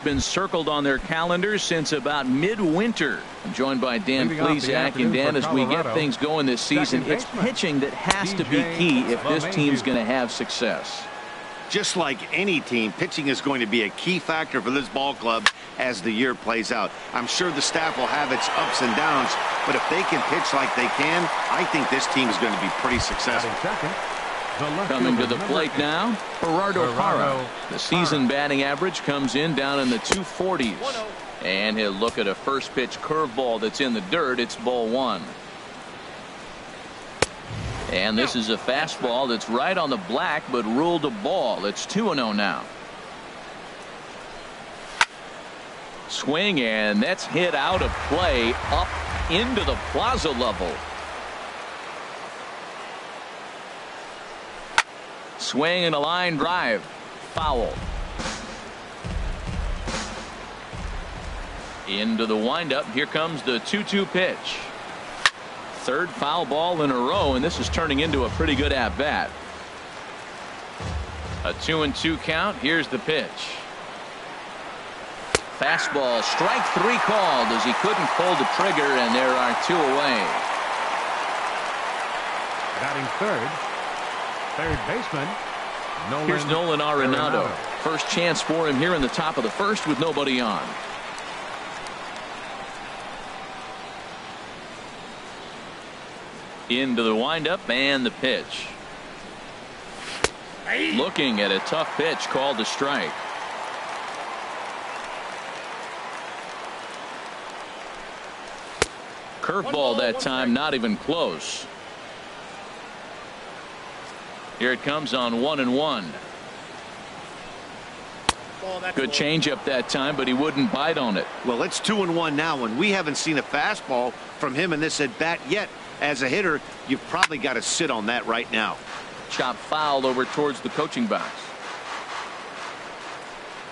been circled on their calendars since about midwinter. I'm joined by Dan Plesac. And Dan, as we get things going this season, it's pitching that has to be key if this team's going to have success. Just like any team, pitching is going to be a key factor for this ball club as the year plays out. I'm sure the staff will have its ups and downs, but if they can pitch like they can, I think this team is going to be pretty successful. Coming to the plate now, Gerardo Parra. The season batting average comes in down in the 240s. And he'll look at a first pitch curveball that's in the dirt. It's ball one. And this is a fastball that's right on the black but ruled a ball. It's 2-0 now. Swing, and that's hit out of play up into the plaza level. Swing and a line drive. Foul. Into the windup. Here comes the 2-2 pitch. Third foul ball in a row, and this is turning into a pretty good at-bat. A 2-2 count. Here's the pitch. Fastball, strike three called as he couldn't pull the trigger, and there are two away. Batting third baseman. Here's Nolan Arenado. First chance for him here in the top of the first with nobody on. Into the windup and the pitch. Looking at a tough pitch called a strike. Curveball that time, not even close. Here it comes on 1-1. Good changeup that time, but he wouldn't bite on it. Well, it's 2-1 now, and we haven't seen a fastball from him in this at bat yet. As a hitter, you've probably got to sit on that right now. Chop foul over towards the coaching box.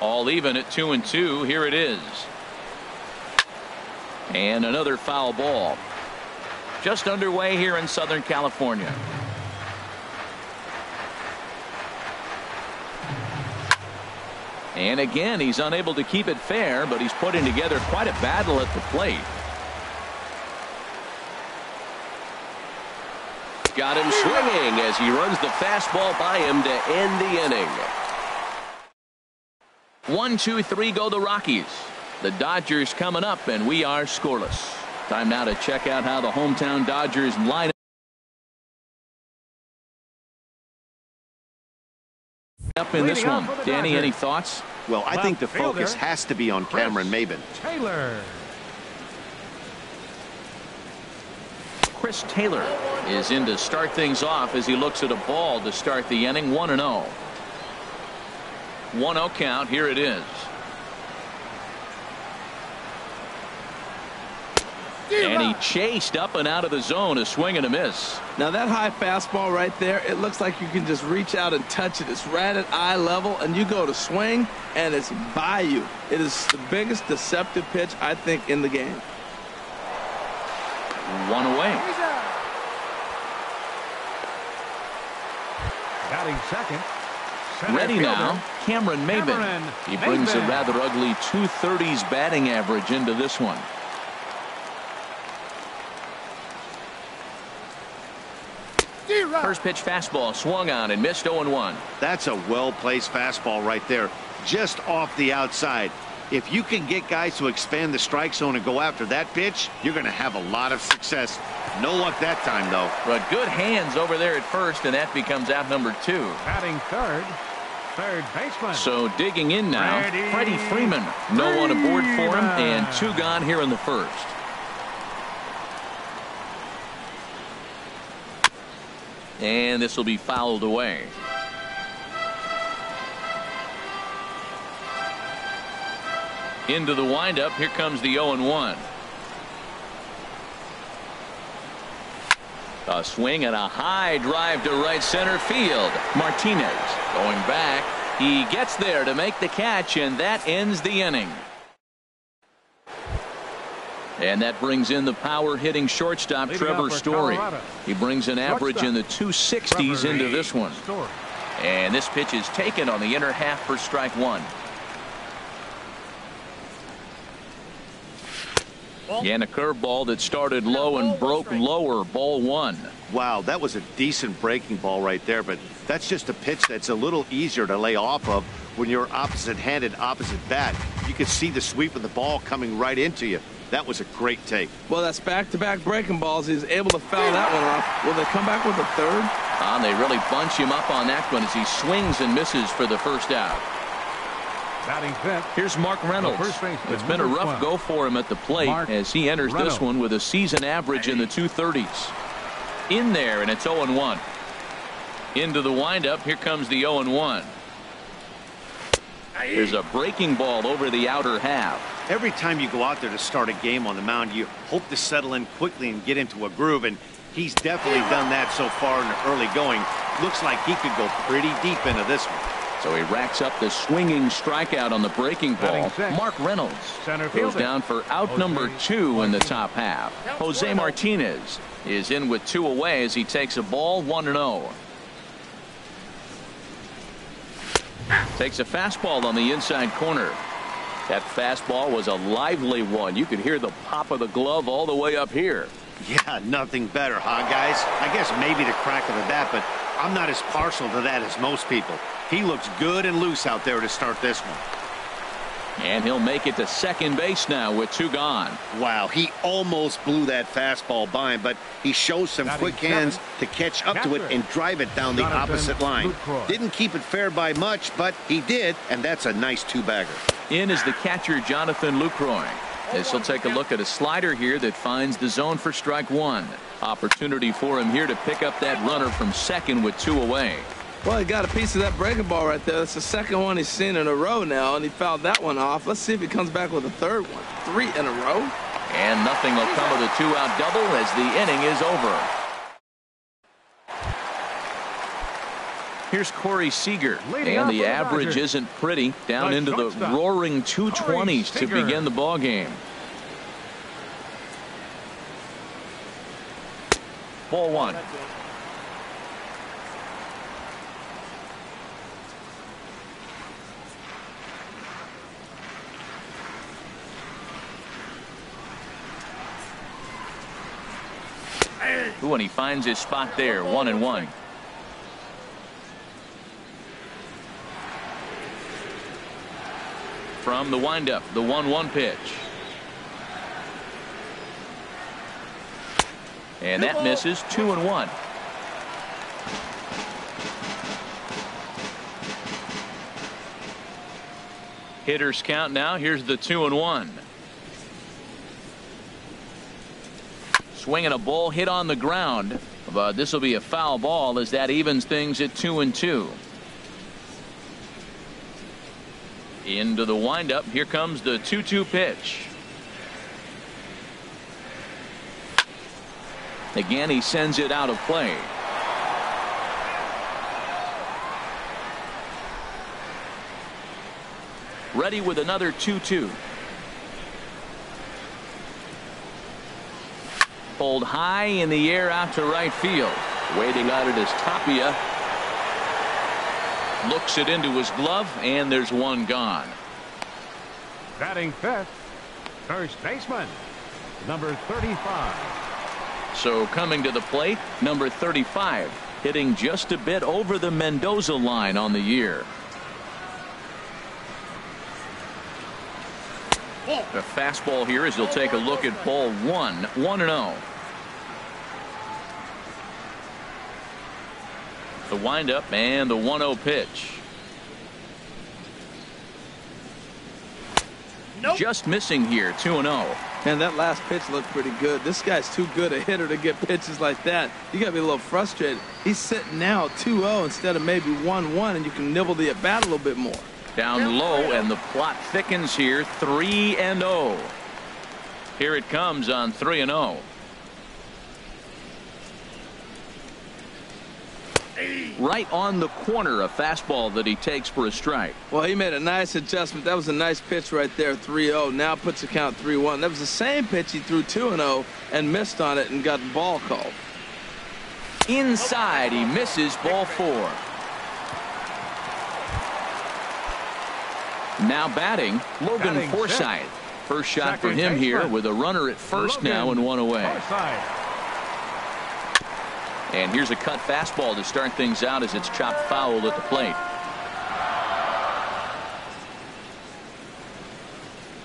All even at 2-2. Here it is. And another foul ball. Just underway here in Southern California. And again, he's unable to keep it fair, but he's putting together quite a battle at the plate. Got him swinging as he runs the fastball by him to end the inning. 1-2-3 go the Rockies. The Dodgers coming up, and we are scoreless. Time now to check out how the hometown Dodgers line up in this one. Danny, any thoughts? Well, I think the focus has to be on Cameron Maybin. Chris Taylor is in to start things off as he looks at a ball to start the inning. 1-0. 1-0 count. Here it is. And he chased up and out of the zone, a swing and a miss. Now that high fastball right there, it looks like you can just reach out and touch it. It's right at eye level, and you go to swing, and it's by you. It is the biggest deceptive pitch, I think, in the game. One away. Batting second. Ready now, Cameron Maybin. He brings a rather ugly 230s batting average into this one. First pitch fastball swung on and missed. 0-1. That's a well-placed fastball right there, just off the outside. If you can get guys to expand the strike zone and go after that pitch, you're going to have a lot of success. No luck that time, though. But good hands over there at first, and that becomes out number 2. Batting third baseman. So digging in now, Freddie Freeman. No one aboard for him, and 2 gone here in the first. And this will be fouled away. Into the windup. Here comes the 0-1. A swing and a high drive to right center field. Martinez going back. He gets there to make the catch, and that ends the inning. And that brings in the power hitting shortstop Trevor Story. He brings an average in the 260s into this one. And this pitch is taken on the inner half for strike 1. And a curveball that started low and broke lower, ball one. Wow, that was a decent breaking ball right there, but that's just a pitch that's a little easier to lay off of when you're opposite-handed, opposite bat. You could see the sweep of the ball coming right into you. That was a great take. Well, that's back-to-back breaking balls. He's able to foul that one off. Will they come back with a third? They really bunch him up on that one as he swings and misses for the first out. Batting fifth. Here's Mark Reynolds. It's been a rough go for him at the plate as he enters this one with a season average in the 230s. In there, and it's 0-1. Into the windup. Here comes the 0-1. There's a breaking ball over the outer half. Every time you go out there to start a game on the mound, you hope to settle in quickly and get into a groove, and he's definitely done that so far in the early going. Looks like he could go pretty deep into this one. So he racks up the swinging strikeout on the breaking ball. Mark Reynolds goes down for out number 2 in the top half. Jose Martinez is in with 2 away as he takes a ball 1-0. Takes a fastball on the inside corner. That fastball was a lively one. You could hear the pop of the glove all the way up here. Yeah, nothing better, huh, guys? I guess maybe the crack of the bat, but I'm not as partial to that as most people. He looks good and loose out there to start this one. And he'll make it to second base now with 2 gone. Wow, he almost blew that fastball by him, but he shows some quick hands to catch up to it and drive it down the opposite line. Didn't keep it fair by much, but he did, and that's a nice 2-bagger. In is the catcher, Jonathan Lucroy. This will take a look at a slider here that finds the zone for strike 1. Opportunity for him here to pick up that runner from second with 2 away. Well, he got a piece of that breaking ball right there. That's the second one he's seen in a row now, and he fouled that one off. Let's see if he comes back with a third one. 3 in a row. And nothing will come of the 2-out double as the inning is over. Here's Corey Seager, and the average isn't pretty, down into the roaring 220s to begin the ball game. Ball 1. Ooh, and he finds his spot there, 1-1. From the windup, the 1-1 pitch. And that misses, 2-1. Hitters count now. Here's the 2-1. Swinging a ball hit on the ground, but this will be a foul ball as that evens things at 2-2. Into the windup. Here comes the 2-2 pitch. Again, he sends it out of play. Ready with another 2-2. Pulled high in the air out to right field. Waiting on it is Tapia. Looks it into his glove, and there's 1 gone. Batting fifth, first baseman, number 35. So coming to the plate, number 35, hitting just a bit over the Mendoza line on the year. A fastball here as he'll take a look at ball 1, 1-0. The windup and the 1-0 pitch. Nope. Just missing here, 2-0. Man, that last pitch looked pretty good. This guy's too good a hitter to get pitches like that. You got to be a little frustrated. He's sitting now 2-0 instead of maybe 1-1, and you can nibble the at bat a little bit more. Down low, and the plot thickens here, 3-0. Here it comes on 3-0. Right on the corner, a fastball that he takes for a strike. Well, he made a nice adjustment. That was a nice pitch right there, 3-0. Now puts the count 3-1. That was the same pitch he threw 2-0 and missed on it and got the ball called. Inside, he misses, ball 4. Now batting, Logan Forsythe. first shot for him here with a runner at first now and one away. And here's a cut fastball to start things out as it's chopped foul at the plate.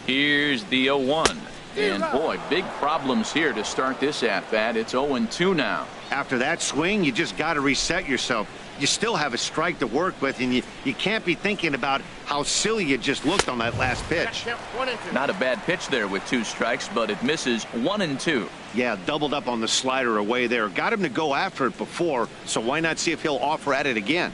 Here's the 0-1. And boy, big problems here to start this at-bat. It's 0-2 now. After that swing, you just got to reset yourself. You still have a strike to work with, and you can't be thinking about how silly you just looked on that last pitch. Not a bad pitch there with 2 strikes, but it misses 1-2. Yeah, doubled up on the slider away there. Got him to go after it before, so why not see if he'll offer at it again?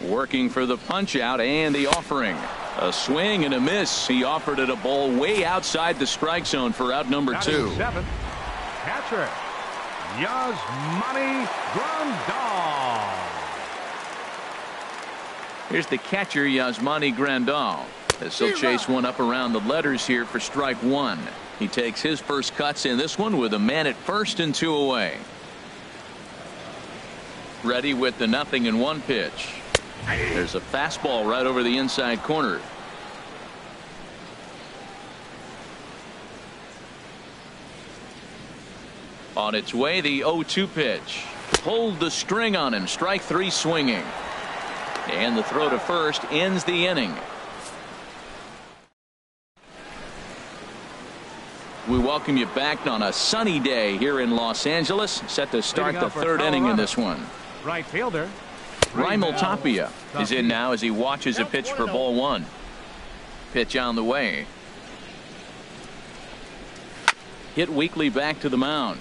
Working for the punch out and the offering. A swing and a miss. He offered it a ball way outside the strike zone for out number 2. Catcher Yasmani Grandal. Here's the catcher, Yasmani Grandal. As he'll chase one up around the letters here for strike 1. He takes his first cuts in this one with a man at first and 2 away. Ready with the 0-1 pitch. There's a fastball right over the inside corner. On its way, the 0-2 pitch. Pulled the string on him. Strike 3 swinging. And the throw to first ends the inning. We welcome you back on a sunny day here in Los Angeles. Set to start the 3rd inning in this one. Right fielder Raimel Tapia is in now as he watches a pitch for ball 1. Pitch on the way. Hit weakly back to the mound.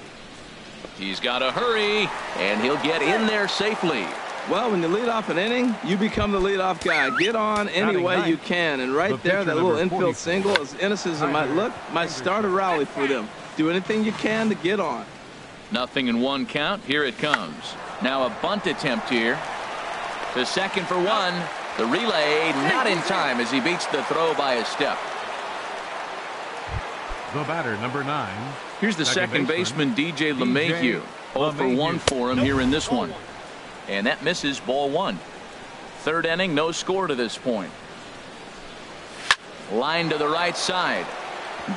He's got to hurry, and he'll get in there safely. Well, when you lead off an inning, you become the leadoff guy. Get on any way you can. And right there, that little infield single, as innocent as it might look, might start a rally for them. Do anything you can to get on. 0-1 count. Here it comes. Now a bunt attempt here. To second for 1. The relay not in time as he beats the throw by a step. The batter, number 9. Here's the second baseman, DJ LeMahieu. 0 for 1 for him here in this one. And that misses ball 1. 3rd inning, no score to this point. Line to the right side,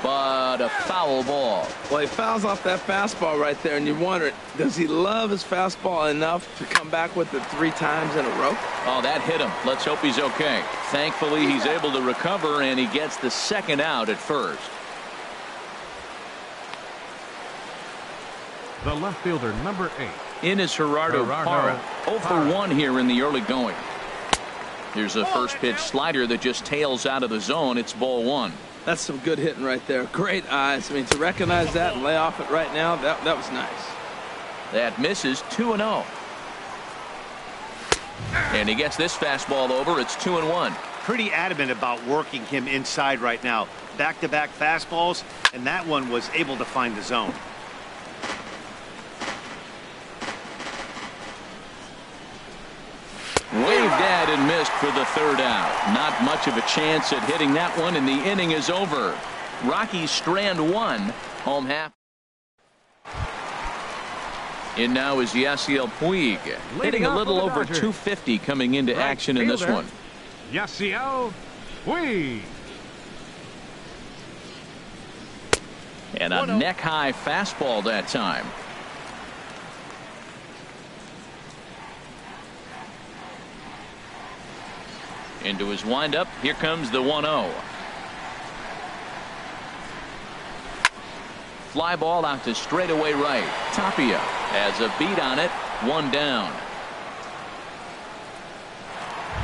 but a foul ball. Well, he fouls off that fastball right there, and you wonder, does he love his fastball enough to come back with it 3 times in a row? Oh, that hit him. Let's hope he's okay. Thankfully, he's able to recover, and he gets the 2nd out at first. The left fielder, number 8. In is Gerardo Parra. 0 for 1 here in the early going. Here's a first pitch slider that just tails out of the zone. It's ball 1. That's some good hitting right there. Great eyes. I mean, to recognize that and lay off it right now, that was nice. That misses 2-0. And he gets this fastball over. It's 2-1. Pretty adamant about working him inside right now. Back-to-back fastballs, and that one was able to find the zone. Waved at and missed for the 3rd out. Not much of a chance at hitting that one, and the inning is over. Rockies strand 1, home half. In now is Yasiel Puig, hitting a little over 250 coming into action in this one. Yasiel Puig. And a neck-high fastball that time. Into his windup. Here comes the 1-0. Fly ball out to straightaway right. Tapia has a beat on it. 1 down.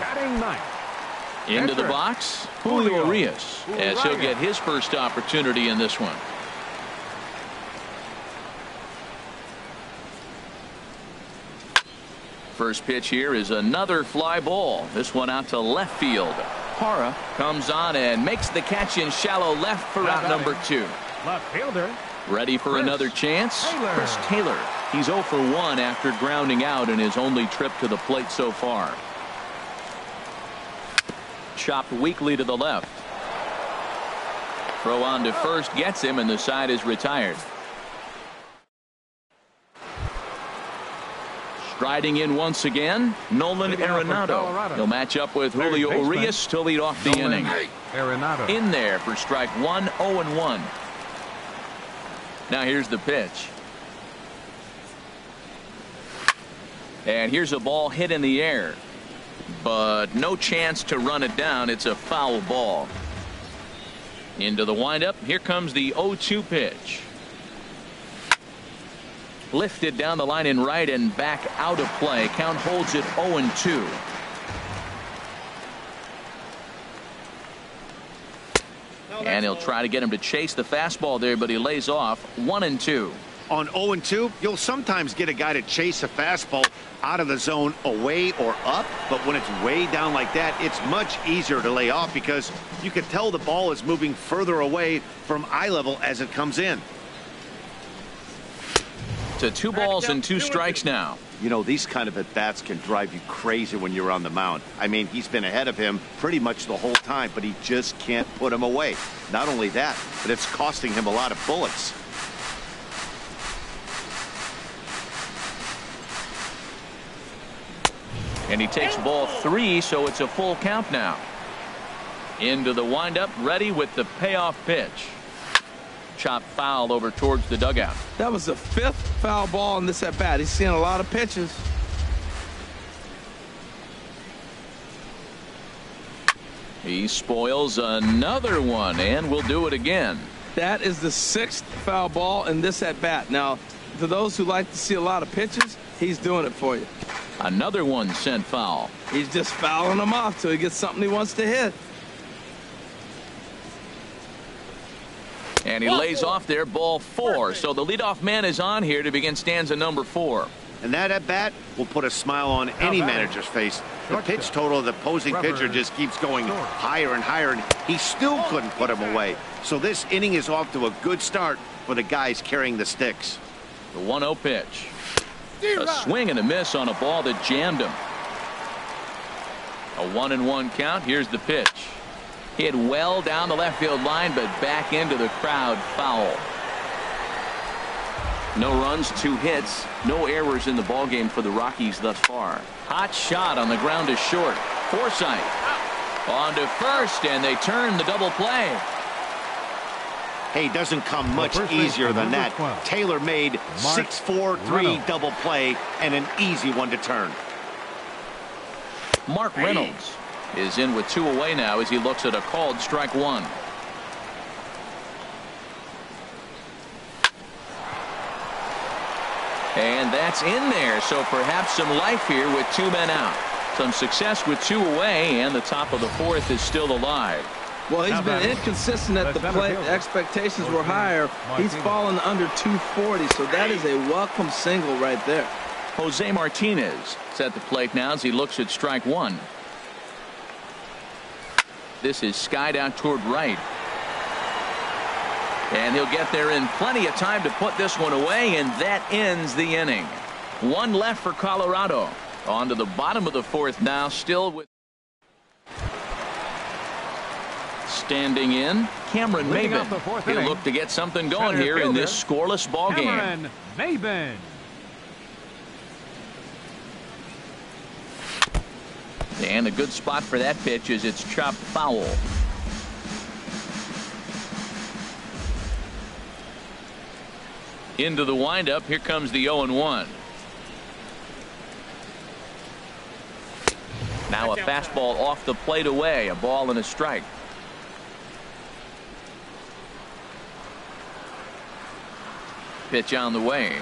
Batting 9th. Into the box, Julio Urias, as he'll get his first opportunity in this one. First pitch here is another fly ball. This one out to left field. Parra comes on and makes the catch in shallow left for out number 2. Left fielder. Ready for another chance? Chris Taylor. He's 0 for 1 after grounding out in his only trip to the plate so far. Chopped weakly to the left. Throw on to first gets him, and the side is retired. Striding in once again, Nolan Arenado. He'll match up with Julio Urias to lead off the inning. In there for strike one, 0-1. Now here's the pitch. And here's a ball hit in the air, but no chance to run it down. It's a foul ball. Into the windup. Here comes the 0-2 pitch. Lifted down the line in right and back out of play. Count holds it 0-2. And he'll try to get him to chase the fastball there, but he lays off 1-2. On 0-2, you'll sometimes get a guy to chase a fastball out of the zone away or up, but when it's way down like that, it's much easier to lay off because you can tell the ball is moving further away from eye level as it comes in. To 2 balls and 2 strikes now. You know, these kind of at-bats can drive you crazy when you're on the mound. I mean, he's been ahead of him pretty much the whole time, but he just can't put him away. Not only that, but it's costing him a lot of bullets. And he takes ball 3, so it's a full count now. Into the windup, ready with the payoff pitch. Chop foul over towards the dugout. That was the 5th foul ball in this at bat. He's seeing a lot of pitches. He spoils another one, and will do it again. That is the 6th foul ball in this at bat. Now, to those who like to see a lot of pitches, he's doing it for you. Another one sent foul. He's just fouling them off till he gets something he wants to hit. And he lays off there, ball 4. So the leadoff man is on here to begin stanza number 4. And that at bat will put a smile on any manager's face. The pitch total of the opposing pitcher just keeps going higher and higher, and he still couldn't put him away. So this inning is off to a good start for the guys carrying the sticks. The 1-0 pitch. A swing and a miss on a ball that jammed him. A 1-1 count. Here's the pitch. Hit well down the left field line, but back into the crowd. Foul. No runs, 2 hits, no errors in the ballgame for the Rockies thus far. Hot shot on the ground to short. Forsythe on to first, and they turn the double play. Hey, doesn't come much easier than that. Tailor-made 6-4-3 double play and an easy one to turn. Mark Reynolds is in with 2 away now as he looks at a called strike 1. And that's in there, so perhaps some life here with 2 men out. Some success with 2 away, and the top of the 4th is still alive. Well, he's been inconsistent at the plate. Expectations were higher. He's fallen under 240, so that is a welcome single right there. Jose Martinez is at the plate now as he looks at strike 1. This is skied out toward right. And he'll get there in plenty of time to put this one away, and that ends the inning. 1 left for Colorado. On to the bottom of the 4th now, still with standing in Cameron Maben. He'll look to get something going here in this scoreless ball game. Cameron Maben. And a good spot for that pitch is it's chopped foul. Into the windup. Here comes the 0-1. Now a fastball off the plate away. A ball and a strike. Pitch on the way.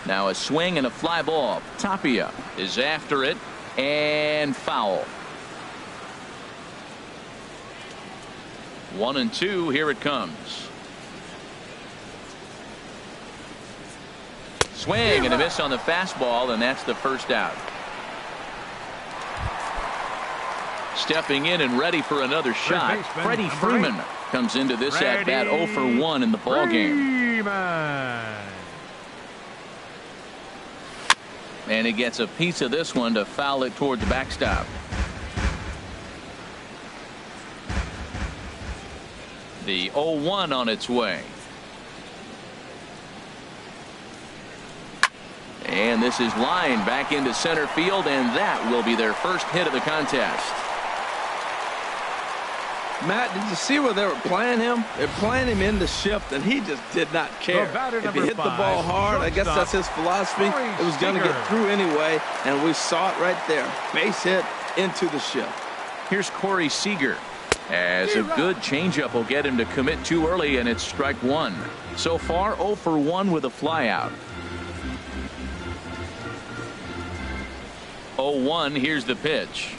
Now a swing and a fly ball. Tapia is after it, and foul. 1-2. Here it comes. Swing and a miss on the fastball, and that's the first out. Stepping in and ready for another shot. Freddie Freeman comes into this at bat 0 for 1 in the ball game. And he gets a piece of this one to foul it toward the backstop. The 0-1 on its way. And this is lined back into center field, and that will be their first hit of the contest. Matt, did you see where they were playing him? They're playing him in the shift, and he just did not care. If he hit the ball hard, I guess that's his philosophy. It was going to get through anyway, and we saw it right there. Base hit into the shift. Here's Corey Seager. As a good changeup will get him to commit too early, and it's strike one. So far, 0 for 1 with a flyout. 0-1, here's the pitch.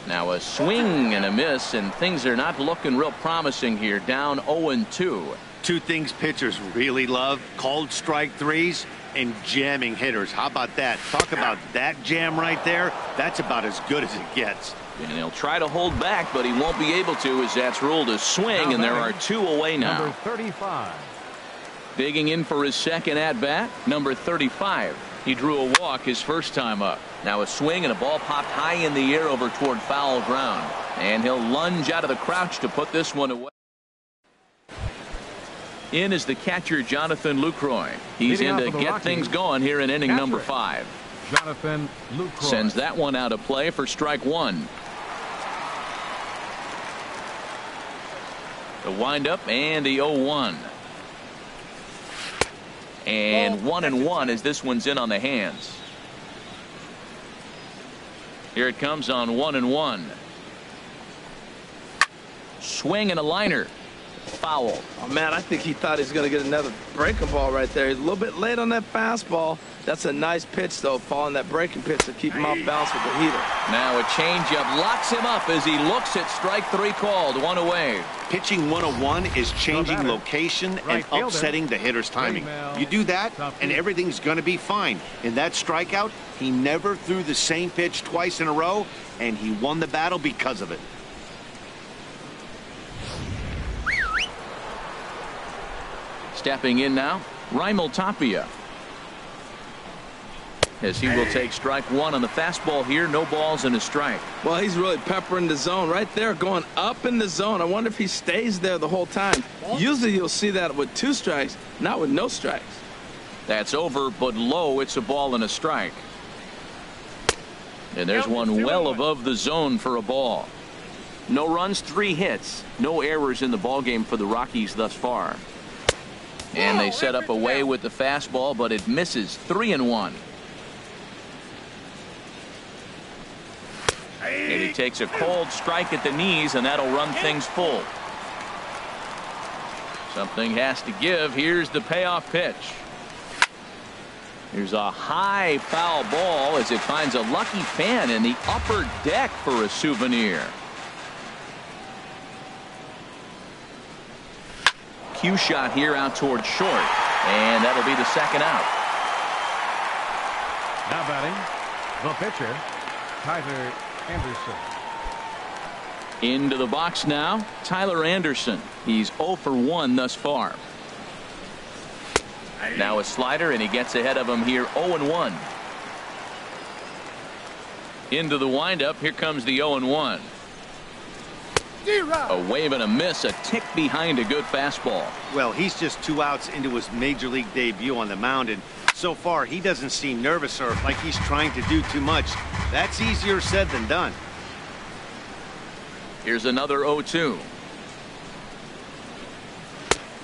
Now a swing and a miss, and things are not looking real promising here. Down 0-2. Two things pitchers really love: called strike threes and jamming hitters. How about that? Talk about that jam right there. That's about as good as it gets. And he'll try to hold back, but he won't be able to, as that's ruled a swing, and there are 2 away now. Number 35. Digging in for his second at-bat, number 35. He drew a walk his first time up. Now a swing, and a ball popped high in the air over toward foul ground. And he'll lunge out of the crouch to put this one away. In is the catcher, Jonathan Lucroy. He's in to get things going here in inning number 5. Jonathan Lucroy sends that one out of play for strike one. The windup and the 0-1. And 1-1 as this one's in on the hands. Here it comes on 1-1. Swing and a liner. Foul. Oh, man, I think he thought he was going to get another breaking ball right there. He's a little bit late on that fastball. That's a nice pitch, though, following that breaking pitch to keep him off balance with the heater. Now a changeup locks him up as he looks at strike 3 called. One away. Pitching 101 is changing location and upsetting the hitter's timing. You do that, and everything's going to be fine. In that strikeout, he never threw the same pitch twice in a row, and he won the battle because of it. Stepping in now, Raimel Tapia. As he will take strike one on the fastball here. No balls and a strike. Well, he's really peppering the zone right there, going up in the zone. I wonder if he stays there the whole time. Usually you'll see that with 2 strikes, not with no strikes. That's over, but low. It's a ball and a strike. And there's one well above the zone for a ball. No runs, 3 hits. No errors in the ballgame for the Rockies thus far. And they set up away with the fastball, but it misses. 3-1. And he takes a cold strike at the knees, and that'll run things full. Something has to give. Here's the payoff pitch. Here's a high foul ball as it finds a lucky fan in the upper deck for a souvenir. Cue shot here out toward short, and that'll be the second out. Now batting, the pitcher, Tyler Anderson. Into the box now, Tyler Anderson. He's 0 for 1 thus far. Now a slider, and he gets ahead of him here. 0-1. Into the windup. Here comes the 0-1. A wave and a miss, a tick behind a good fastball. Well, he's just 2 outs into his major league debut on the mound, and so far he doesn't seem nervous or like he's trying to do too much. That's easier said than done. Here's another 0-2.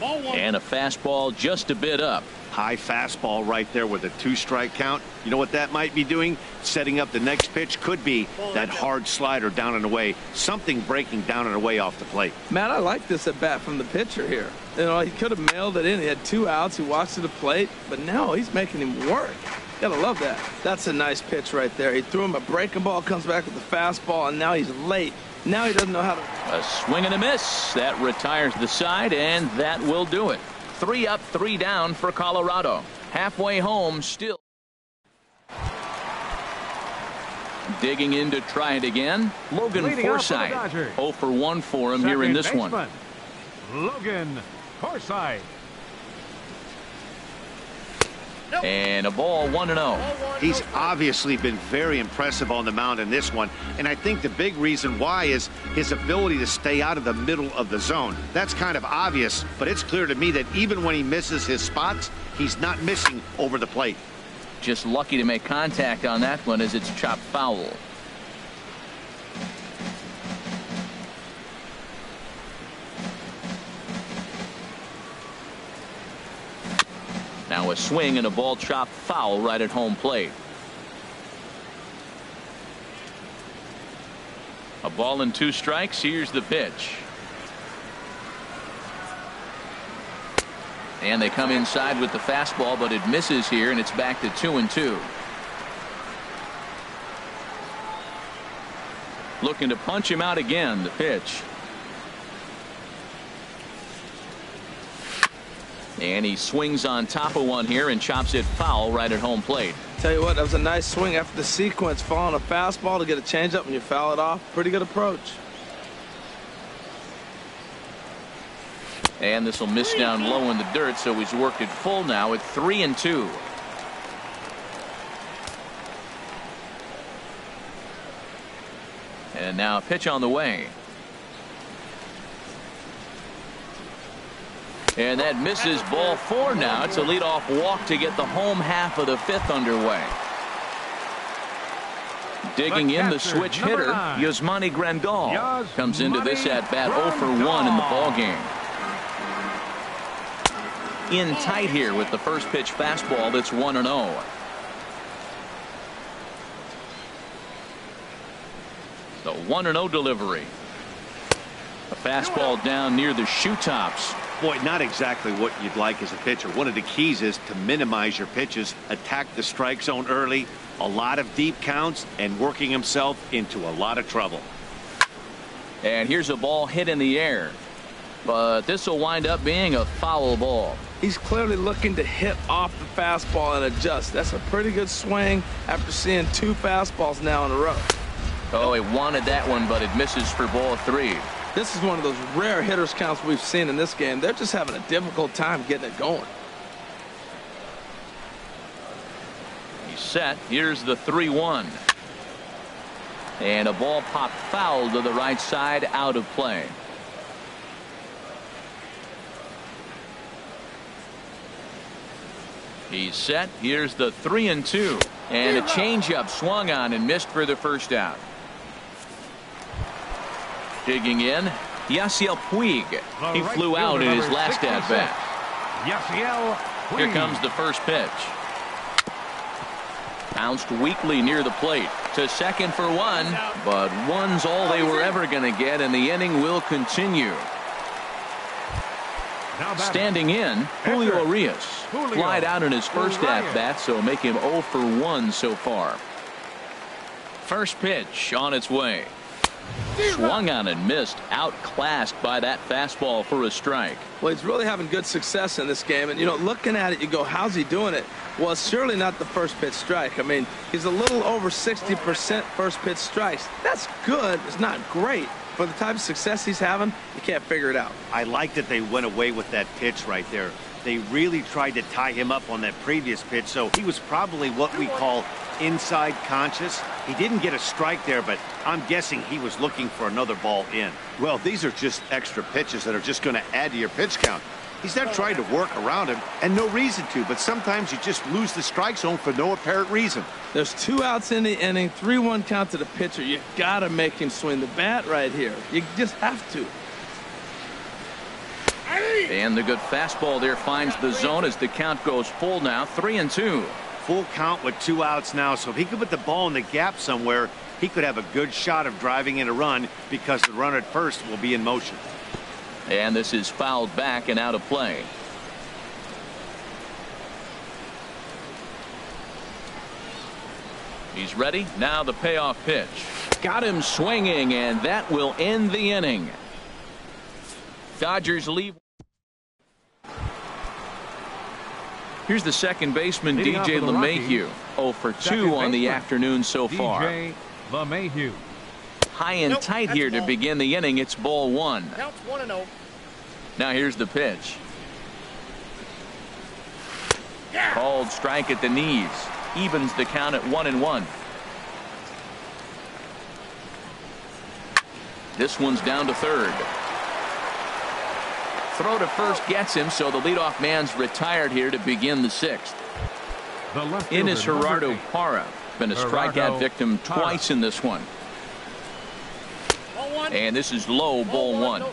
And a fastball just a bit up. High fastball right there with a 2-strike count. You know what that might be doing? Setting up the next pitch. Could be that hard slider down and away. Something breaking down and away off the plate. Man, I like this at bat from the pitcher here. You know, he could have mailed it in. He had 2 outs. He walks to the plate, but now he's making him work. Gotta love that. That's a nice pitch right there. He threw him a breaking ball, comes back with the fastball, and now he's late. Now he doesn't know how to. A swing and a miss. That retires the side, and that will do it. 3 up, 3 down for Colorado. Halfway home still. Digging in to try it again. Logan Forsythe. 0 for 1 for him here in this one. Logan Forsythe. And a ball, 1-0. He's obviously been very impressive on the mound in this one, and I think the big reason why is his ability to stay out of the middle of the zone. That's kind of obvious, but it's clear to me that even when he misses his spots, he's not missing over the plate. Just lucky to make contact on that one as it's chopped foul. Now a swing and a ball chopped foul right at home plate. A ball and 2 strikes. Here's the pitch. And they come inside with the fastball, but it misses here, and it's back to 2-2. Looking to punch him out again. The pitch. And he swings on top of one here and chops it foul right at home plate. Tell you what, that was a nice swing after the sequence. Following a fastball to get a changeup and you foul it off. Pretty good approach. And this will miss down low in the dirt, so he's worked it full now at 3-2. And now a pitch on the way. And that misses, ball 4 now. It's a leadoff walk to get the home half of the 5th underway. Digging in, the switch hitter, Yasmani Grandal, comes into this at-bat 0 for 1 in the ballgame. In tight here with the first pitch fastball that's 1-0. The 1-0 delivery. A fastball down near the shoe tops. Boy, not exactly what you'd like as a pitcher. One of the keys is to minimize your pitches, attack the strike zone early, a lot of deep counts, and working himself into a lot of trouble. And here's a ball hit in the air, but this will wind up being a foul ball. He's clearly looking to hit off the fastball and adjust. That's a pretty good swing after seeing 2 fastballs now in a row. Oh, he wanted that one, but it misses for ball 3. This is one of those rare hitters counts we've seen in this game. They're just having a difficult time getting it going. He's set. Here's the 3-1. And a ball popped foul to the right side, out of play. He's set. Here's the 3-2. And a changeup swung on and missed for the first out. Digging in, Yasiel Puig. He flew out in his last at-bat. Here comes the first pitch. Bounced weakly near the plate. To second for 1, but 1's all they were ever going to get, and the inning will continue. Standing in, Julio Urias. Flied out in his first at-bat, so make him 0 for 1 so far. First pitch on its way. Swung on and missed, outclassed by that fastball for a strike. Well, he's really having good success in this game, and you know, looking at it, you go, how's he doing it? Well, it's surely not the first pitch strike. I mean, he's a little over 60% first pitch strikes. That's good. It's not great. For the type of success he's having, you can't figure it out. I like that they went away with that pitch right there. They really tried to tie him up on that previous pitch, so he was probably what we call inside conscious. He didn't get a strike there, but I'm guessing he was looking for another ball in. Well, these are just extra pitches that are just going to add to your pitch count. He's not trying to work around him, and no reason to, but sometimes you just lose the strike zone for no apparent reason. There's 2 outs in the inning, 3-1 count to the pitcher. You got to make him swing the bat right here. You just have to. And the good fastball there finds the zone as the count goes full now, 3-2. Full count with 2 outs now, so if he could put the ball in the gap somewhere, he could have a good shot of driving in a run because the runner at first will be in motion. And this is fouled back and out of play. He's ready. Now the payoff pitch. Got him swinging, and that will end the inning. Dodgers leave. Here's the second baseman, DJ LeMahieu. 0 for 2 on the afternoon so far. DJ LeMahieu. High and tight here to begin the inning. It's ball 1. Counts 1-0. Now here's the pitch. Called strike at the knees. Evens the count at 1-1. This one's down to third. Throw to first gets him, so the leadoff man's retired here to begin the 6th. The left In is fielder, number Gerardo 8. Parra. Been a strikeout Gerardo victim Parra. twice in this one. And this is low, ball one.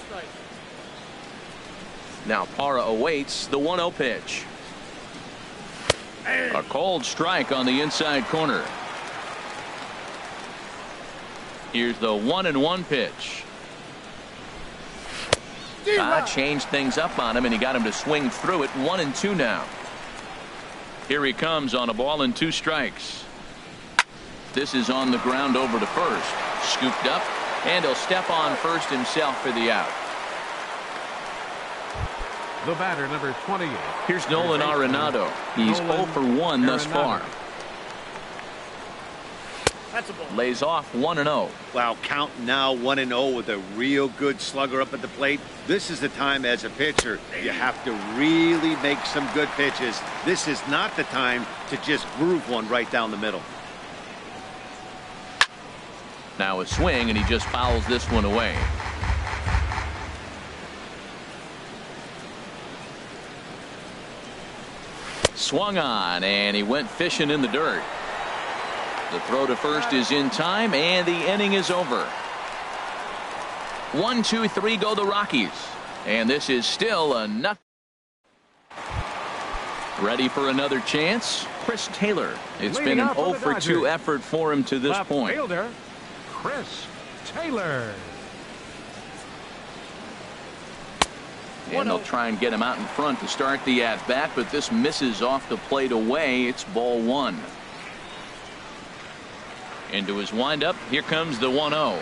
Now Parra awaits the 1-0 pitch. A cold strike on the inside corner. Here's the 1-1 pitch. Changed things up on him, and he got him to swing through it. 1-2 now. Here he comes on a ball and 2 strikes. This is on the ground over to first. Scooped up, and he'll step on first himself for the out. The batter, number 28. Here's Nolan Arenado. He's 0 for 1 thus far. Lays off 1-0. Wow, count now 1-0 with a real good slugger up at the plate. This is the time as a pitcher you have to really make some good pitches. This is not the time to just groove one right down the middle. Now a swing, and he just fouls this one away. Swung on, and he went fishing in the dirt. The throw to first is in time, and the inning is over. 1, 2, 3 go the Rockies. And this is still a nothing. Ready for another chance? Chris Taylor. It's been an 0 for 2 effort for him to this point. Fielder, Chris Taylor. And they'll try and get him out in front to start the at-bat, but this misses off the plate away. It's ball 1. Into his windup. Here comes the 1-0.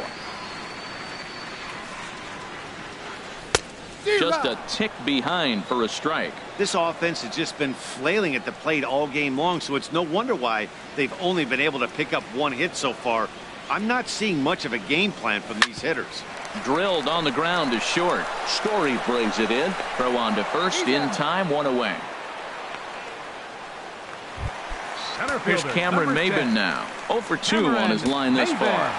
Just a tick behind for a strike. This offense has just been flailing at the plate all game long, so it's no wonder why they've only been able to pick up 1 hit so far. I'm not seeing much of a game plan from these hitters. Drilled on the ground to short. Story brings it in. Throw on to first in time. 1 away. Here's Cameron Maybin now. 0 for 2 on his line this far.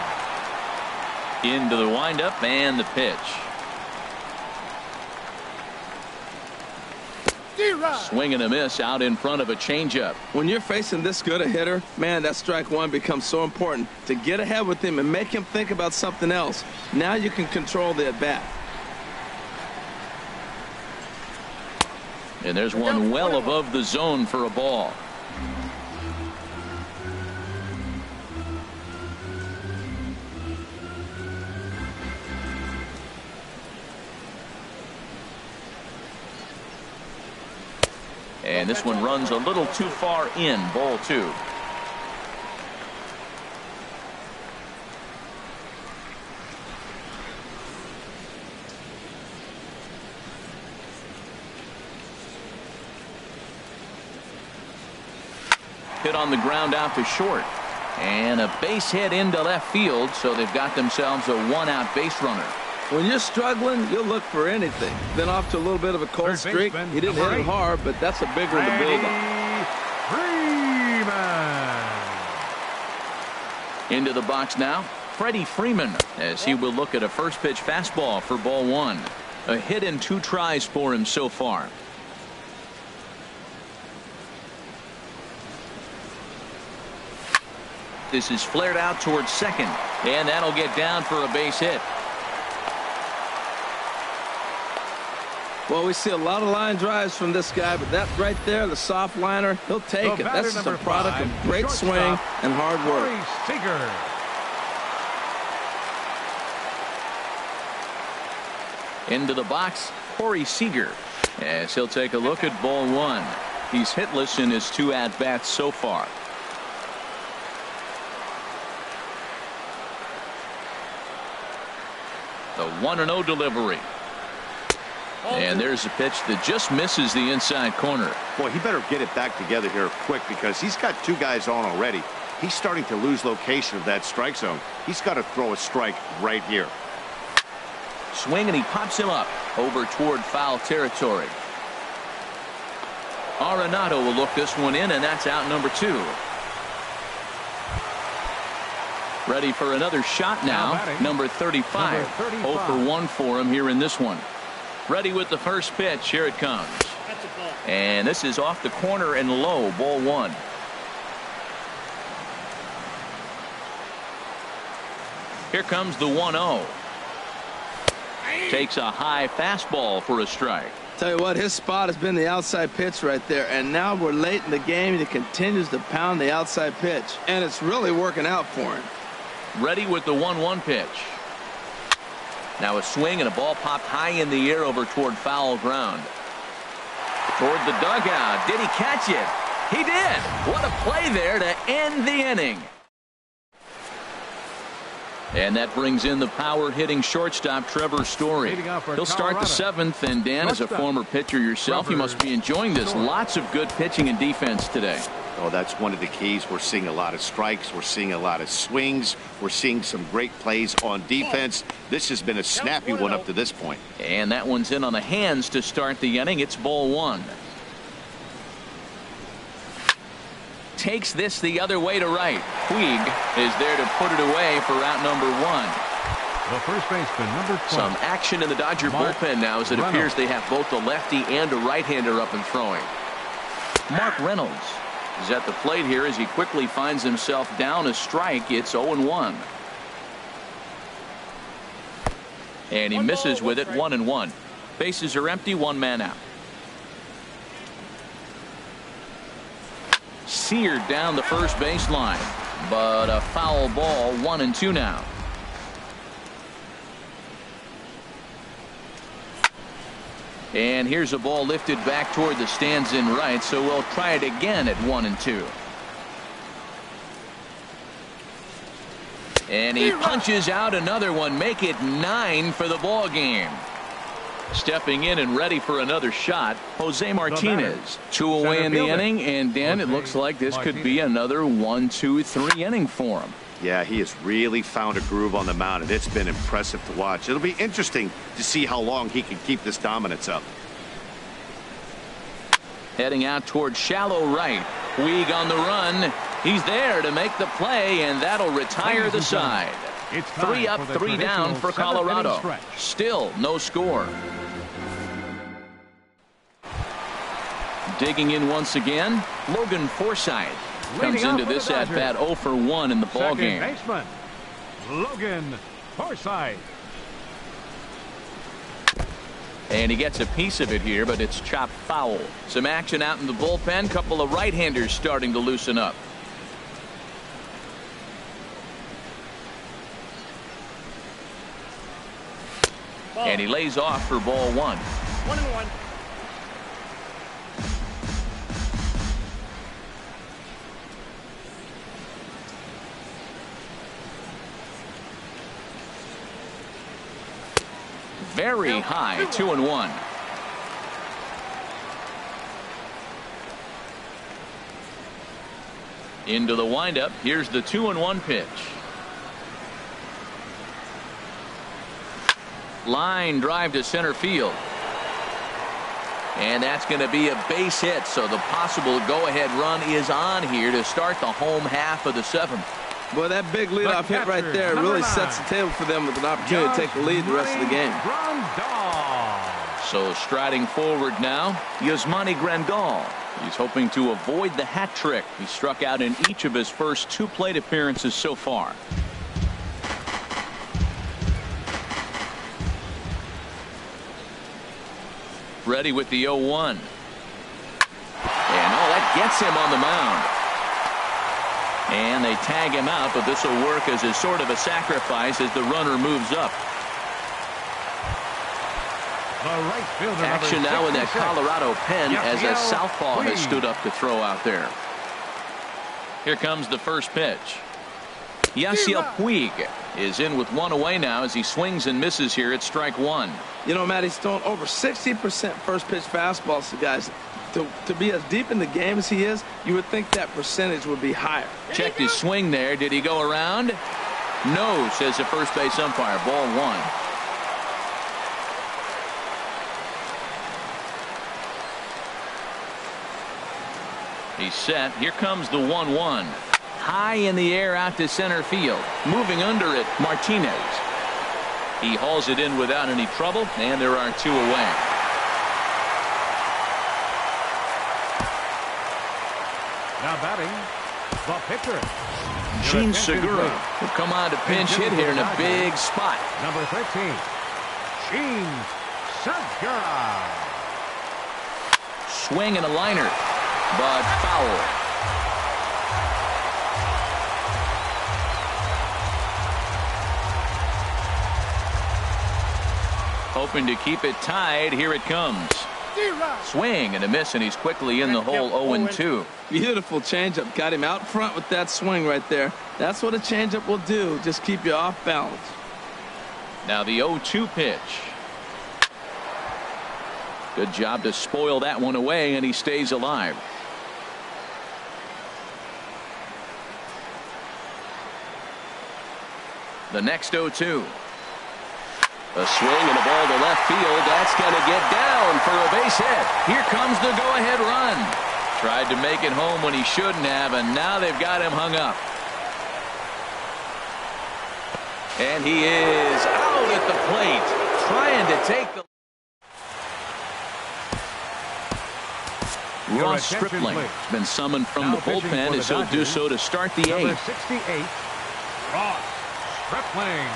Into the windup and the pitch. Swing and a miss out in front of a changeup. When you're facing this good a hitter, man, that strike one becomes so important to get ahead with him and make him think about something else. Now you can control the at bat. And there's one well above the zone for a ball. And this one runs a little too far in. Ball 2. Hit on the ground out to short. And a base hit into left field, so they've got themselves a 1-out base runner. When you're struggling, you'll look for anything. Been off to a little bit of a cold streak. He didn't hit it hard, but that's a big one to build on. Into the box now, Freddie Freeman, as he will look at a first pitch fastball for ball 1. A hit and 2 tries for him so far. This is flared out towards second, and that'll get down for a base hit. Well, we see a lot of line drives from this guy, but that right there, the soft liner, he'll take it. That's just a product of great swing and hard work. Into the box, Corey Seager, as he'll take a look at ball 1. He's hitless in his 2 at-bats so far. The 1-0 delivery. And there's a pitch that just misses the inside corner. Boy, he better get it back together here quick, because he's got 2 guys on already. He's starting to lose location of that strike zone. He's got to throw a strike right here. Swing, and he pops him up over toward foul territory. Arenado will look this one in, and that's out number 2. Ready for another shot now. Number 35. 0 for 1 for him here in this one. Ready with the first pitch. Here it comes. And this is off the corner and low. Ball 1. Here comes the 1-0. Takes a high fastball for a strike. Tell you what, his spot has been the outside pitch right there, and now we're late in the game and he continues to pound the outside pitch, and it's really working out for him. Ready with the 1-1 pitch. Now a swing and a ball popped high in the air over toward foul ground. Toward the dugout. Did he catch it? He did. What a play there to end the inning. And that brings in the power-hitting shortstop, Trevor Story. He'll start the 7th, and Dan, as a former pitcher yourself, you must be enjoying this. Lots of good pitching and defense today. Oh, that's one of the keys. We're seeing a lot of strikes. We're seeing a lot of swings. We're seeing some great plays on defense. This has been a snappy one up to this point. And that one's in on the hands to start the inning. It's ball 1. Takes this the other way to right. Puig is there to put it away for out number 1. The first baseman, number 12. Some action in the Dodger bullpen now, as it appears they have both a lefty and a right-hander up and throwing. Mark Reynolds is at the plate here as he quickly finds himself down a strike. It's 0-1. And he misses with it, 1-1. Bases are empty, 1 man out. Seared down the first baseline, but a foul ball, 1-2 now. And here's a ball lifted back toward the stands in right, so we'll try it again at 1-2. And he punches out another one, make it 9 for the ball game. Stepping in and ready for another shot, Jose Martinez. 2 away in the inning, and Dan, it looks like this could be another 1-2-3 inning for him. Yeah, he has really found a groove on the mound, and it's been impressive to watch. It'll be interesting to see how long he can keep this dominance up. Heading out toward shallow right. Puig on the run. He's there to make the play, and that'll retire the side. 3 up, 3 down for Colorado. Still no score. Digging in once again, Logan Forsythe comes into this at bat 0 for 1 in the ball game. Baseman, Logan Forsythe. And he gets a piece of it here, but it's chopped foul. Some action out in the bullpen. Couple of right-handers starting to loosen up. And he lays off for ball 1. 1-1. Very high, 2-1. Into the windup. Here's the 2-1 pitch. Line drive to center field. And that's going to be a base hit, so the possible go-ahead run is on here to start the home half of the 7th. Boy, that big leadoff hit right there really sets the table for them with an opportunity to take the lead the rest of the game. So striding forward now, Yasmani Grandal. He's hoping to avoid the hat trick. He struck out in each of his first 2 plate appearances so far. Ready with the 0-1. And that gets him on the mound. And they tag him out, but this will work as a sort of a sacrifice as the runner moves up. Action now in that Colorado pen as a southpaw has stood up to throw out there. Here comes the first pitch. Yasiel Puig is in with 1 away now as he swings and misses here at strike 1. You know, Matt, he's thrown over 60% first pitch fastballs. So guys, to be as deep in the game as he is, you would think that percentage would be higher. Checked his swing there. Did he go around? No, says the first base umpire. Ball 1. He's set. Here comes the 1-1. High in the air out to center field. Moving under it, Martinez. He hauls it in without any trouble, and there are 2 away. Now batting, The pitcher. Gene Segura will come on to pinch hit here in a big spot. Number 13, Gene Segura. Swing and a liner, but foul. Hoping to keep it tied. Here it comes. Swing and a miss, and he's quickly in the hole. 0-2. Beautiful changeup. Got him out front with that swing right there. That's what a changeup will do. Just keep you off balance. Now the 0-2 pitch. Good job to spoil that one away, and he stays alive. The next 0-2. A swing and a ball to left field. That's going to get down for a base hit. Here comes the go-ahead run. Tried to make it home when he shouldn't have, and now they've got him hung up. And he is out at the plate, trying to take the... Ross Stripling has been summoned from the bullpen as he'll do so to start the Number 8th. 68, Ross Stripling.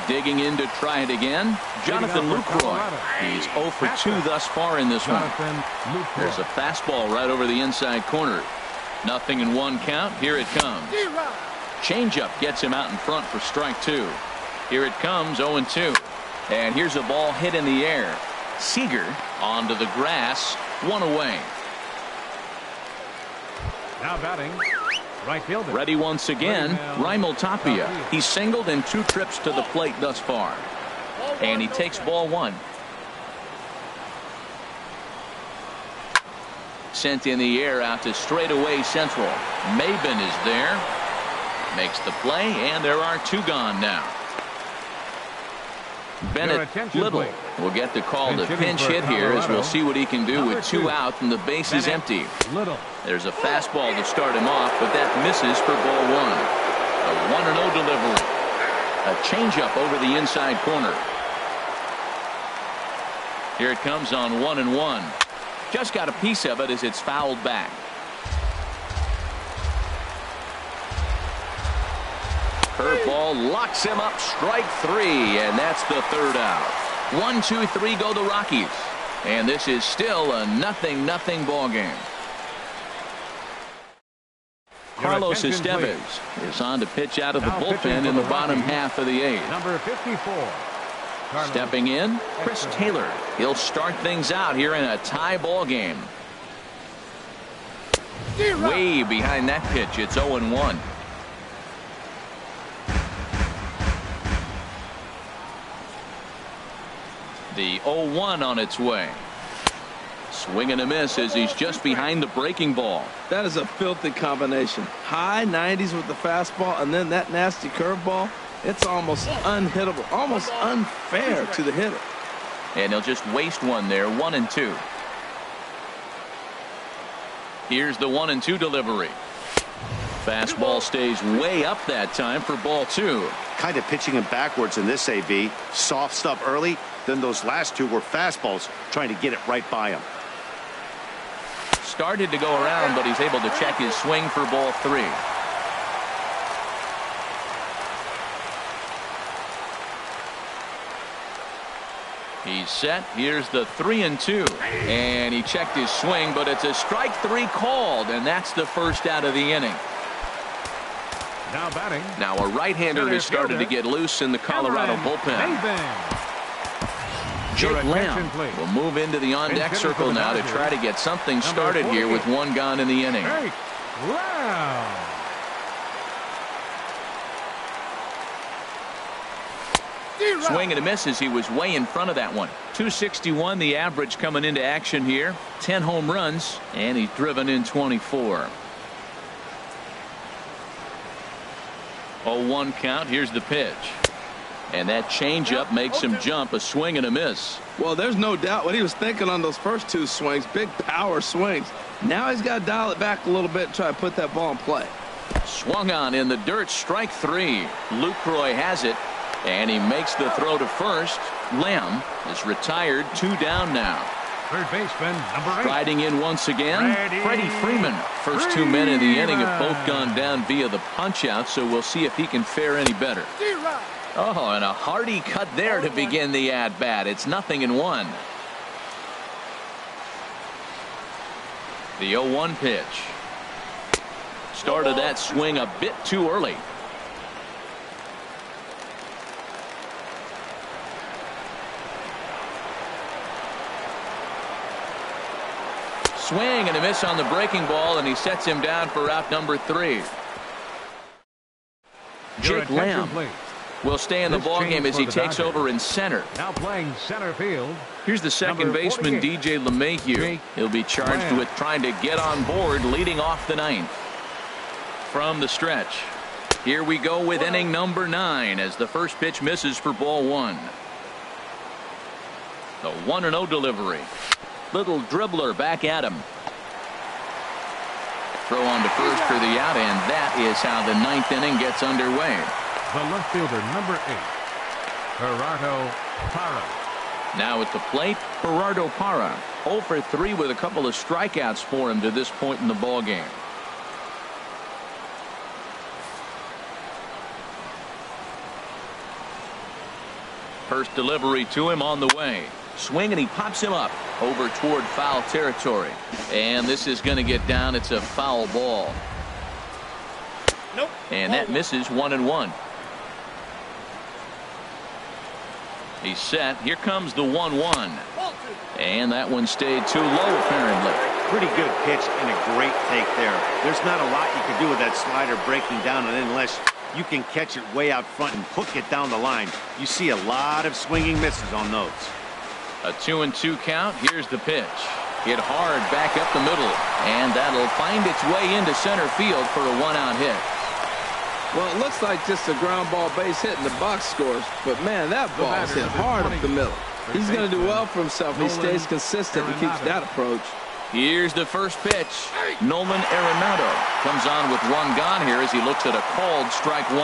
Digging in to try it again, Jonathan Lucroy. He's 0 for 2 thus far in this one. There's a fastball right over the inside corner. 0-1 count. Here it comes. Changeup gets him out in front for strike 2. Here it comes. 0-2. And here's a ball hit in the air. Seager onto the grass. 1 away. Now batting, right fielder. Ready once again, Raimel Tapia. He's singled in 2 trips to the plate thus far. And he takes ball 1. Sent in the air out to straightaway central. Maben is there. Makes the play, and there are 2 gone now. Bennett Little will get the call to pinch hit here, as we'll see what he can do with 2 out and the base is empty. There's a fastball to start him off, but that misses for ball 1. A 1-0 delivery. A changeup over the inside corner. Here it comes on 1-1. Just got a piece of it as it's fouled back. Curveball locks him up, strike 3, and that's the 3rd out. 1-2-3 go the Rockies, and this is still a 0-0 ball game. Carlos Estevez is on to pitch out of the bullpen in the bottom half of the 8th. Number 54. Stepping in, Chris Taylor. He'll start things out here in a tie ball game. Way behind that pitch, it's 0-1. The 0-1 on its way. Swing and a miss as he's just behind the breaking ball. That is a filthy combination. High 90s with the fastball, and then that nasty curveball. It's almost unhittable, almost unfair to the hitter. And he'll just waste one there. 1-2. Here's the 1-2 delivery. Fastball stays way up that time for ball 2. Kind of pitching him backwards in this AB. Soft stuff early, then those last 2 were fastballs, trying to get it right by him. Started to go around, but he's able to check his swing for ball 3. He's set. Here's the 3-2. And he checked his swing, but it's a strike 3 called, and that's the first out of the inning. Now batting. Now a right-hander has started to get loose in the Colorado bullpen. Jake Lamb will move into the on-deck circle now to try to get something started here with 1 gone in the inning. Swing and a miss as he was way in front of that one. 261 the average coming into action here. 10 home runs, and he's driven in 24. 0-1 count. Here's the pitch. And that changeup makes him jump. A swing and a miss. Well, there's no doubt what he was thinking on those first 2 swings. Big power swings. Now he's got to dial it back a little bit and try to put that ball in play. Swung on in the dirt. Strike 3. Lucroy has it, and he makes the throw to first. Lamb is retired. 2 down now. Third baseman, number 8. Riding in once again, Freddie Freeman. First 2 men in the inning have both gone down via the punch-out, so we'll see if he can fare any better. Oh, and a hearty cut there to begin the at-bat. It's 0-1. The 0-1 pitch. Started that swing a bit too early. Swing and a miss on the breaking ball, and he sets him down for out number 3. Jake Lamb will stay in the ballgame as he takes over in center. Now playing center field. Here's the second baseman, DJ LeMahieu. He'll be charged with trying to get on board, leading off the 9th. From the stretch, here we go with inning number 9 as the first pitch misses for ball 1. The 1-0 delivery. Little dribbler back at him. Throw on to first for the out, and that is how the 9th inning gets underway. The left fielder, number 8, Gerardo Parra. Now at the plate, Gerardo Parra. 0 for 3 with a couple of strikeouts for him to this point in the ball game. First delivery to him on the way. Swing, and he pops him up over toward foul territory. And this is going to get down. It's a foul ball. Nope. And that misses 1-1. He's set. Here comes the 1-1. And that one stayed too low, apparently. Pretty good pitch and a great take there. There's not a lot you can do with that slider breaking down, and unless you can catch it way out front and hook it down the line, you see a lot of swinging misses on those. A 2-2 count. Here's the pitch. Hit hard back up the middle, and that'll find its way into center field for a 1-out hit. Well, it looks like just a ground ball base hit in the box scores, but man, that ball's hit hard up the middle. He's going to do well for himself if he stays consistent and keeps that approach. Here's the first pitch. Nolan Arenado comes on with 1 gone here as he looks at a called strike 1.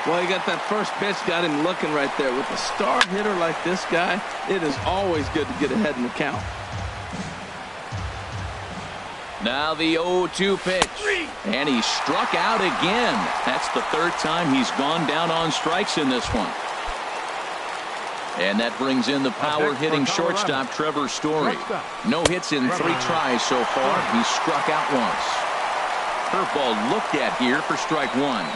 Well, he got that first pitch, got him looking right there. With a star hitter like this guy, it is always good to get ahead in the count. Now the 0-2 pitch. And he struck out again. That's the 3rd time he's gone down on strikes in this one. And that brings in the power-hitting shortstop, Trevor Story. No hits in 3 tries so far. He struck out once. Curveball looked at here for strike 1.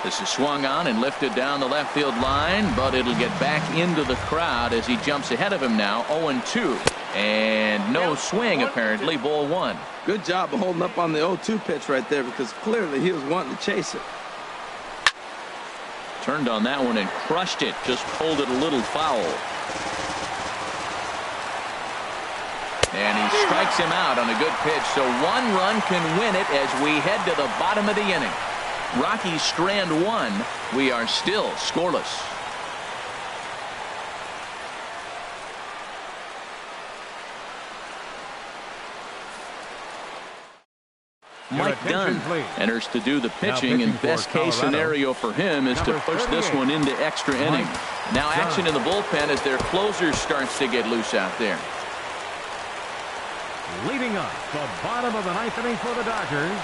This is swung on and lifted down the left field line, but it'll get back into the crowd as he jumps ahead of him now, 0-2. And no swing, apparently, ball 1. Good job of holding up on the 0-2 pitch right there, because clearly he was wanting to chase it. Turned on that one and crushed it. Just pulled it a little foul. And he strikes him out on a good pitch. So 1 run can win it as we head to the bottom of the inning. Rockies strand 1. We are still scoreless. Mike Dunn enters to do the pitching, and best case scenario for him is to push this one into extra innings. Now action in the bullpen as their closer starts to get loose out there. Leading up the bottom of the 9th inning for the Dodgers,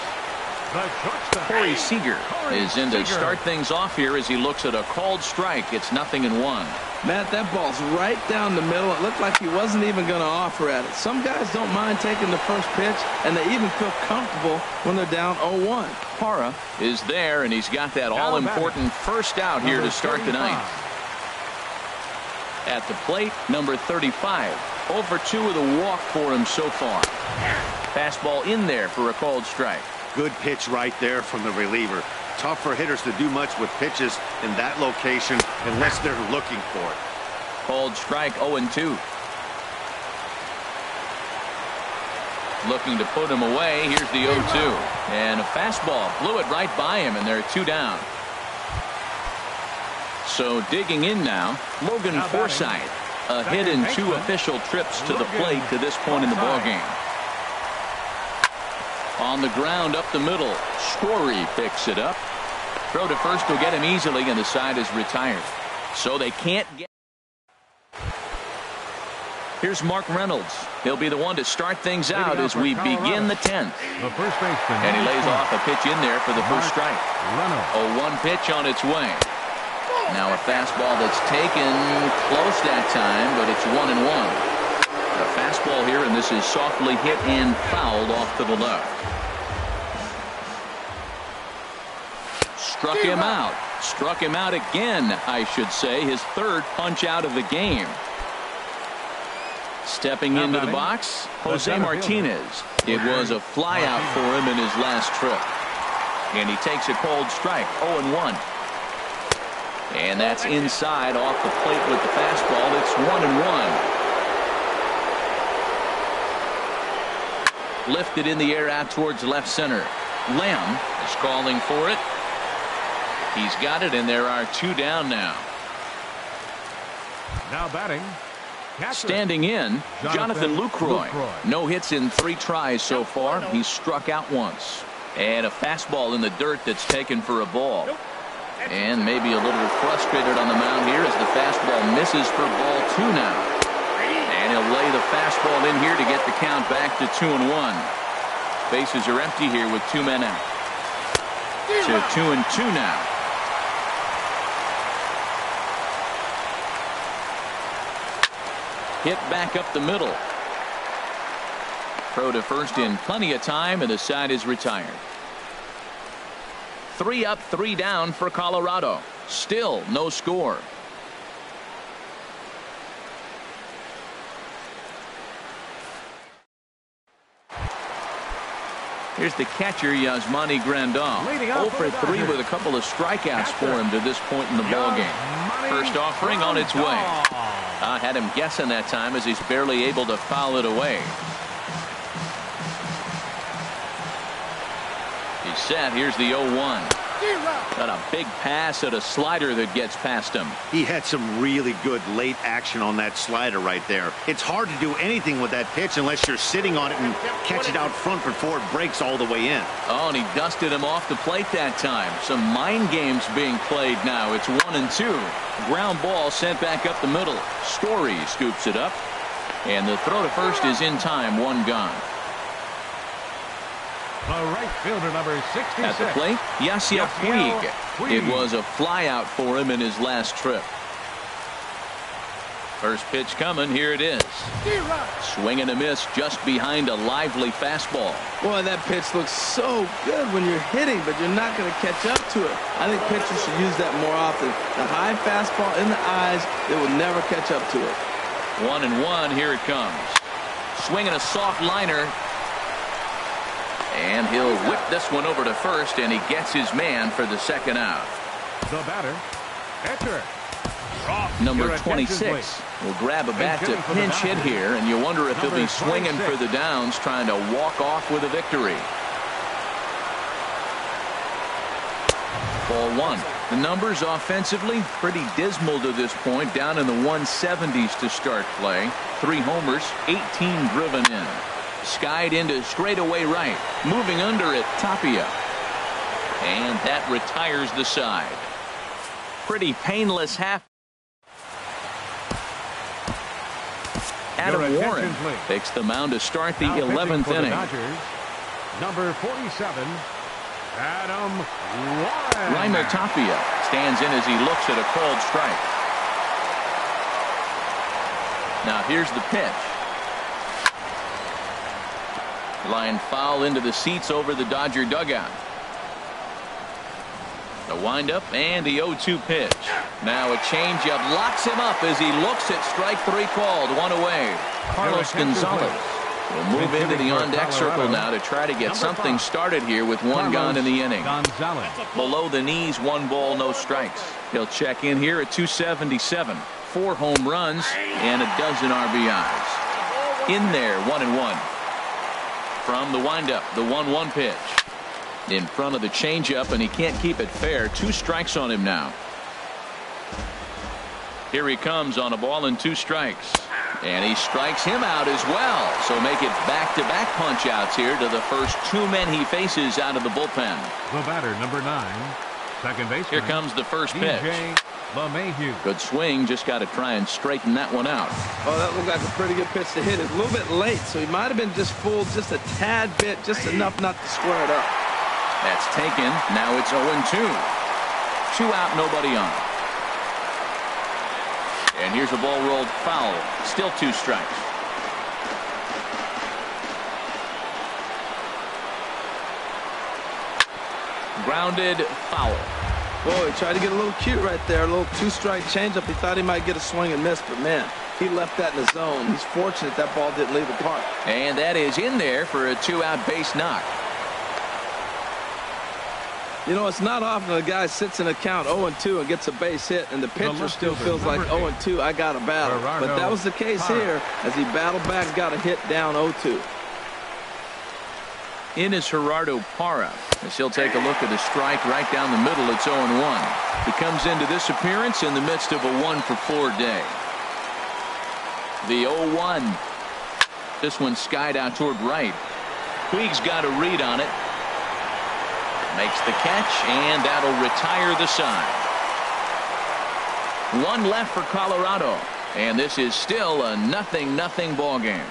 the shortstop, Corey Seager is in to start things off here as he looks at a called strike. It's 0-1. Matt, that ball's right down the middle. It looked like he wasn't even going to offer at it. Some guys don't mind taking the first pitch, and they even feel comfortable when they're down 0-1. Parra is there, and he's got that all-important first out here to start the 9th. At the plate, number 35. 0 for 2 with a walk for him so far. Fastball in there for a called strike. Good pitch right there from the reliever. Tough for hitters to do much with pitches in that location unless they're looking for it. Called strike, 0-2. Looking to put him away. Here's the 0-2. And a fastball blew it right by him, and they're 2 down. So digging in now, Logan Forsythe. A hit in 2 official trips to the plate to this point in the ballgame. On the ground up the middle, Story picks it up. Throw to first will get him easily, and the side is retired. So they can't get. Here's Mark Reynolds. He'll be the one to start things out as we begin the 10th. The first baseman. And he lays off a pitch in there for the first strike. Reynolds. 0-1 pitch on its way. Now a fastball that's taken close that time, but it's 1-1. A fastball here, and this is softly hit and fouled off to the left. Struck him out. Struck him out again, I should say. His third punch out of the game. Stepping into the box, Jose Martinez. It was a flyout for him in his last trip. And he takes a cold strike, 0-1. And that's inside off the plate with the fastball. It's 1-1. Lifted in the air out towards left center. Lamb is calling for it. He's got it, and there are 2 down now. Now batting. Standing in, Jonathan Lucroy. No hits in 3 tries so far. He's struck out once. And a fastball in the dirt that's taken for a ball. And maybe a little frustrated on the mound here as the fastball misses for ball 2 now. And he'll lay the fastball in here to get the count back to 2-1. Bases are empty here with 2 men out. To 2-2 now. Hit back up the middle. Throw to first in plenty of time, and the side is retired. 3 up, 3 down for Colorado. Still no score. Here's the catcher, Yasmani Grandal. 0 for 3 with a couple of strikeouts for him to this point in the ballgame. First offering on its way. I had him guessing that time as he's barely able to foul it away. He's set. Here's the 0-1. Got a big pass at a slider that gets past him. He had some really good late action on that slider right there. It's hard to do anything with that pitch unless you're sitting on it and catch it out front before it breaks all the way in. Oh, and he dusted him off the plate that time. Some mind games being played now. It's 1-2. Ground ball sent back up the middle. Story scoops it up. And the throw to first is in time. 1 gone. The right fielder, number 66. At the plate, Yasiel Puig. It was a flyout for him in his last trip. First pitch coming. Here it is. Swing and a miss just behind a lively fastball. Boy, that pitch looks so good when you're hitting, but you're not going to catch up to it. I think pitchers should use that more often. The high fastball in the eyes, they will never catch up to it. 1-1. Here it comes. Swinging a soft liner. And he'll whip this one over to first, and he gets his man for the second out. The batter, catcher. Number 26 will grab a bat to pinch hit here, and you wonder if he'll be swinging for the downs, trying to walk off with a victory. Ball 1. The numbers offensively pretty dismal to this point, down in the 170s to start play. 3 homers, 18 driven in. Skied into straightaway right. Moving under it, Tapia. And that retires the side. Pretty painless half. Adam Warren takes the mound to start the 11th inning. Number 47, Adam Warren. Raimel Tapia stands in as he looks at a called strike. Now here's the pitch. Line foul into the seats over the Dodger dugout. The windup and the 0-2 pitch. Now a changeup locks him up as he looks at strike 3 called. 1 away. Carlos Gonzalez will move into the on-deck circle now to try to get something started here with 1 gone in the inning. Below the knees, 1 ball, no strikes. He'll check in here at 277. 4 home runs and a dozen RBIs. In there, 1-1. From the windup, the 1-1 pitch. In front of the changeup, and he can't keep it fair. 2 strikes on him now. Here he comes on a ball and 2 strikes. And he strikes him out as well. So make it back-to-back punch outs here to the first 2 men he faces out of the bullpen. The batter, number 9, Second base. Here comes the first pitch. ykkim0911. Good swing. Just got to try and straighten that one out. Oh, that looked like a pretty good pitch to hit. It's a little bit late, so he might have been just fooled just a tad bit, just enough not to square it up. That's taken. Now it's 0-2. 2 out, nobody on. And here's a ball rolled foul. Still 2 strikes. Grounded foul. Boy, he tried to get a little cute right there. A little 2-strike changeup. He thought he might get a swing and miss, but man, he left that in the zone. He's fortunate that ball didn't leave the park. And that is in there for a 2-out base knock. You know, it's not often a guy sits in a count 0-2 and gets a base hit, and the pitcher still feels like 0-2, I got to battle. But that was the case here as he battled back, got a hit down 0-2. In is Gerardo Parra, as he'll take a look at a strike right down the middle. It's 0-1. He comes into this appearance in the midst of a 1-for-4 day. The 0-1. This one skied out toward right. Puig's got a read on it. Makes the catch, and that'll retire the side. 1 left for Colorado, and this is still a 0-0 ball game.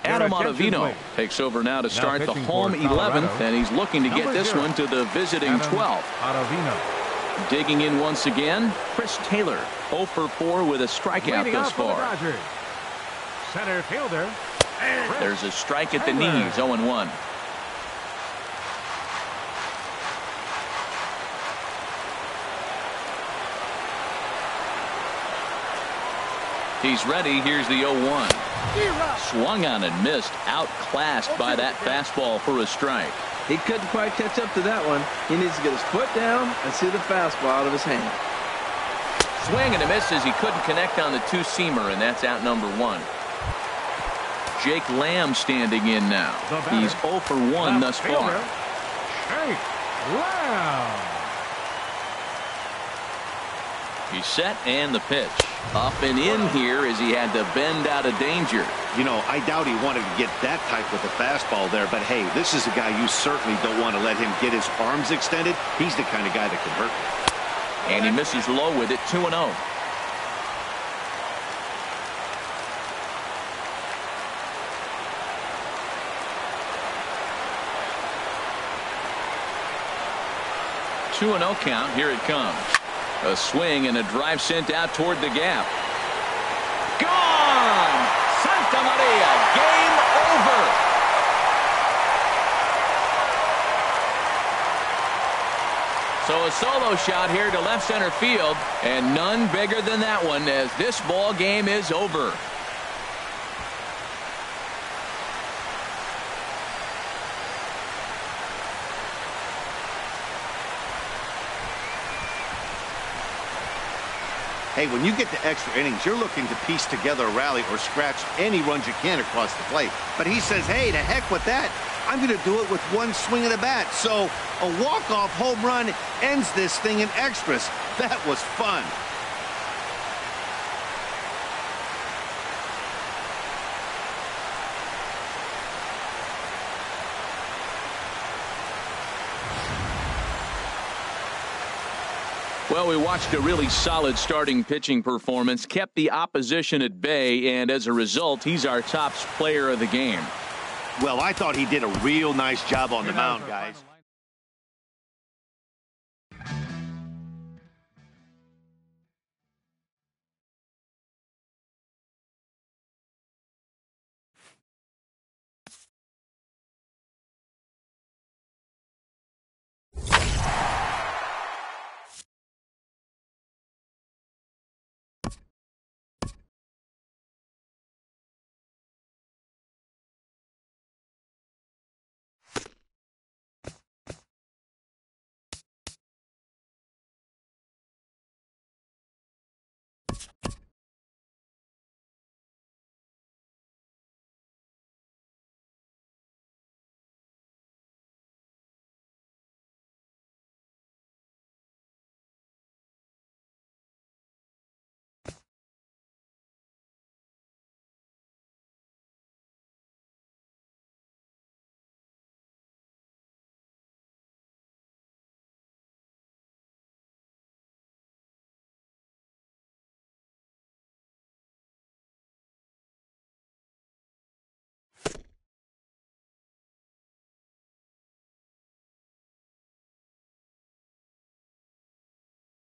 Adam Ottavino takes over now to start the home 11th, and he's looking to get this one to the visiting 12th. Digging in once again, Chris Taylor, 0-for-4 with a strikeout thus far. Center fielder. There's a strike at the knees, 0-1. He's ready. Here's the 0-1. Swung on and missed. Outclassed by that fastball for a strike. He couldn't quite catch up to that one. He needs to get his foot down and see the fastball out of his hand. Swing and a miss as he couldn't connect on the 2-seamer, and that's out number 1. Jake Lamb standing in now. He's 0-for-1 thus far. Jake Lamb. He's set, and the pitch. Up and in here as he had to bend out of danger. You know, I doubt he wanted to get that type with the fastball there, but hey, this is a guy you certainly don't want to let him get his arms extended. He's the kind of guy that can hurt. And he misses low with it, 2-0. Two-0 count. Here it comes. A swing and a drive sent out toward the gap. Gone! Santa Maria, game over. So a solo shot here to left center field, and none bigger than that one as this ball game is over. Hey, when you get to extra innings, you're looking to piece together a rally or scratch any runs you can across the plate. But he says, hey, to heck with that. I'm going to do it with one swing of the bat. So a walk-off home run ends this thing in extras. That was fun. Well, we watched a really solid starting pitching performance, kept the opposition at bay, and as a result, he's our top player of the game. Well, I thought he did a real nice job on the mound, guys.